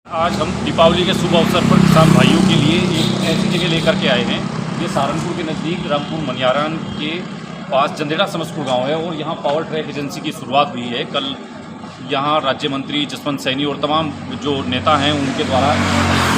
आज हम दीपावली के शुभ अवसर पर किसान भाइयों के लिए एक ऐसी जगह लेकर के आए हैं। ये सहारनपुर के नज़दीक रामपुर मनियारान के पास जंदेड़ा समस्तपुर गांव है और यहाँ पावर ट्रैक एजेंसी की शुरुआत हुई है। कल यहाँ राज्य मंत्री जसवंत सैनी और तमाम जो नेता हैं उनके द्वारा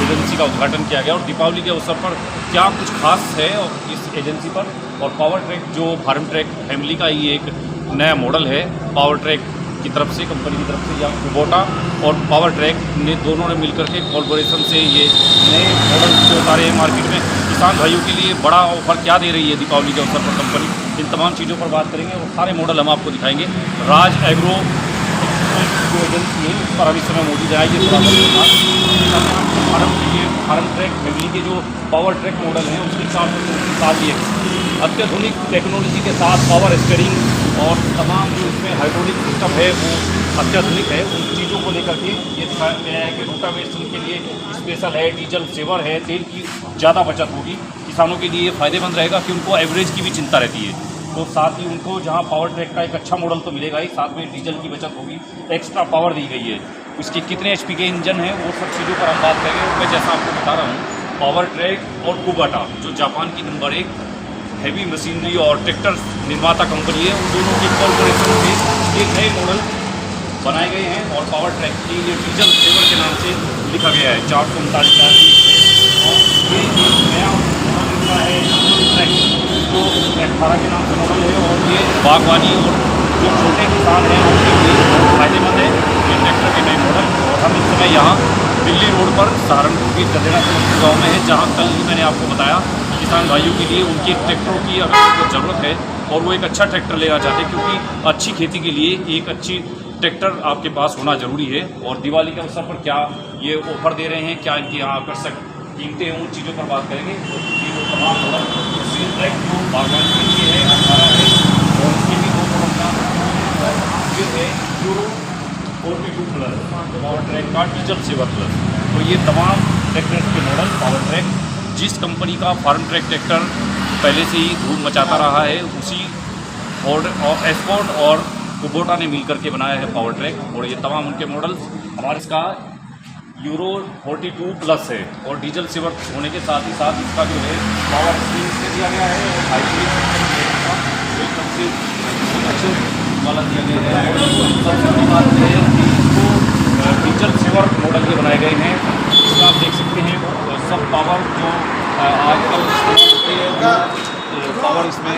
एजेंसी का उद्घाटन किया गया। और दीपावली के अवसर पर क्या कुछ खास है और इस एजेंसी पर, और पावर ट्रैक जो फार्म ट्रैक फैमिली का ही एक नया मॉडल है पावर ट्रैक की तरफ से, कंपनी की तरफ से, या कुबोटा और पावर ट्रैक ने दोनों ने मिलकर के कोलैबोरेशन से ये नए मॉडल जो उतारे हैं मार्केट में। किसान भाइयों के लिए बड़ा ऑफर क्या दे रही है दीपावली के अवसर पर कंपनी, इन तमाम चीज़ों पर बात करेंगे और सारे मॉडल हम आपको दिखाएंगे। राज एग्रो जो एजेंसी है उस पर अभी समय मौजूद है। ये थोड़ा फार्म ट्रैक फैमिली के जो पावर ट्रैक मॉडल हैं उसके साथ ही अत्याधुनिक टेक्नोलॉजी के साथ पावर स्टीयरिंग और तमाम जो इसमें हाइड्रोलिक सिस्टम है वो अत्याधुनिक है। उन चीज़ों को लेकर के ये दिखाया गया है कि रोटावेशन के लिए स्पेशल है, डीजल सेवर है, तेल की ज़्यादा बचत होगी। किसानों के लिए फ़ायदेमंद रहेगा कि उनको एवरेज की भी चिंता रहती है, तो साथ ही उनको जहाँ पावर ट्रैक का एक अच्छा मॉडल तो मिलेगा ही, साथ में डीजल की बचत होगी, एक्स्ट्रा पावर दी गई है। इसके कितने HP के इंजन हैं वो सब चीज़ों पर हम बात करेंगे। मैं जैसा आपको बता रहा हूँ, पावर ट्रैक और कुबोटा जो जापान की नंबर 1 हैवी मशीनरी और ट्रैक्टर निर्माता कंपनी है, उन दोनों के कोलैबोरेशन में एक नए मॉडल बनाए गए हैं और पावर ट्रैक के लिए डीजल सेवर के नाम से लिखा गया है 439 और ये एक नया मॉडल है ट्रैक जो 18 के नाम से मॉडल है। और ये बागवानी और जो छोटे किसान हैं उनके लिए फायदेमंद है ये ट्रैक्टर के नए मॉडल। और हम इस समय यहाँ दिल्ली रोड पर सहारनपुर की जंदेड़ा समस्तपुर गाँव में है, जहाँ कल ही मैंने आपको बताया किसान भाइयों के लिए उनकी ट्रैक्टरों की अगर उनको ज़रूरत है और वो एक अच्छा ट्रैक्टर लेना चाहते हैं, क्योंकि अच्छी खेती के लिए एक अच्छी ट्रैक्टर आपके पास होना ज़रूरी है। और दिवाली के अवसर पर क्या ये ऑफर दे रहे हैं, क्या इनकी यहाँ आकर्षक कीमतें हैं, उन चीज़ों पर बात करेंगे। ये जो तमाम मॉडल सील ट्रैक जो बागवानी के लिए है 18 है और इसके भी 2 मॉडल का ये है यूरो 42 प्लस पावर ट्रैक का डीजल सेवर प्लस। तो ये तमाम ट्रैक्टर के मॉडल पावर ट्रैक जिस कंपनी का फार्म ट्रैक ट्रैक्टर पहले से ही धूम मचाता रहा है उसी फोर्ड और एस्कॉर्ट और कुबोटा ने मिलकर के बनाया है पावर ट्रैक। और ये तमाम उनके मॉडल हमारे इसका यूरो 42 प्लस है और डीजल सेवर होने के साथ ही साथ इसका जो है पावर स्टीयरिंग से दिया गया है और हाइब्रिड एकदम से अच्छे वाला दिया गया है। और सबसे बड़ी बात यह है कि इसको डीजल सेवर मॉडल के बनाए गए हैं। इसमें आप देख सकते हैं सब पावर जो आजकल होती है पावर इसमें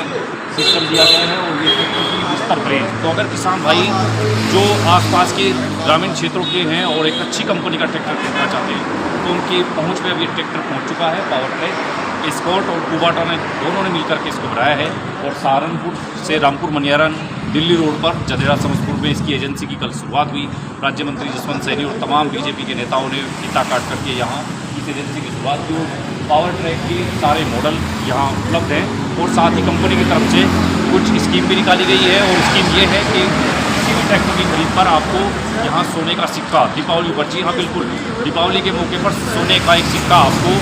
सिस्टम दिया गया है और ये ट्रैक्टर की विस्तार रेंज। तो अगर किसान भाई जो आसपास के ग्रामीण क्षेत्रों के हैं और एक अच्छी कंपनी का ट्रैक्टर खरीदना चाहते हैं तो उनकी पहुंच पे अभी ट्रैक्टर पहुंच चुका है। पावर ट्रैक एस्कॉर्ट और कुबोटा ने दोनों ने मिलकर के इसको बनाया है। और सहारनपुर से रामपुर मनियारान दिल्ली रोड पर जंदेड़ा समस्तपुर में इसकी एजेंसी की कल शुरुआत हुई। राज्य मंत्री जसवंत सैनी और तमाम BJP के नेताओं ने फीता काट करके यहाँ इस एजेंसी की शुरुआत की। पावर ट्रैक के सारे मॉडल यहाँ उपलब्ध हैं और साथ ही कंपनी की तरफ से कुछ स्कीम भी निकाली गई है। और स्कीम ये है कि किसी भी ट्रैक्टर की खरीद पर आपको यहाँ सोने का सिक्का दीपावली पर, जी हाँ बिल्कुल, दीपावली के मौके पर सोने का एक सिक्का आपको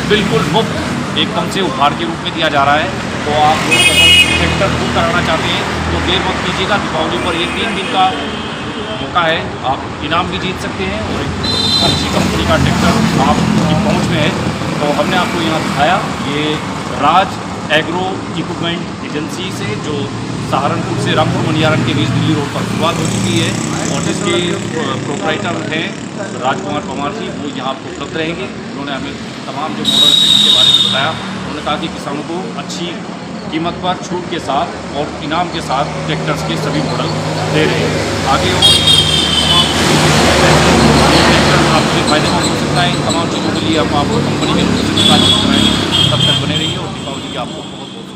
बिल्कुल मुफ्त एकदम से उपहार के रूप में दिया जा रहा है। तो आप ट्रैक्टर बुक कराना चाहते हैं तो देर मत कीजिएगा, दीपावली पर ये 3 दिन का मौका है, आप इनाम भी जीत सकते हैं और एक अच्छी कंपनी का ट्रैक्टर आपकी पहुँच में है। तो हमने आपको यहाँ दिखाया ये राज एग्रो इक्विपमेंट एजेंसी से जो सहारनपुर से रामपुर मनियारान के बीच दिल्ली रोड पर शुरुआत हो चुकी है और जिसके प्रोप्राइटर हैं राजकुमार पवार जी, वो यहाँ आपको उपलब्ध रहेंगे। उन्होंने हमें तमाम जो मॉडल के बारे में बताया। उन्होंने कहा कि किसानों को अच्छी कीमत पर छूट के साथ और इनाम के साथ ट्रैक्टर्स के सभी मॉडल दे रहे हैं। आगे और ट्रैक्टर आपके फायदेमंद हो सकता है। इन तमाम चीज़ों के लिए हम आपको कंपनी के रूप से कराएंगे। तब तक बने रहिए और दीपावली की आपको बहुत बहुत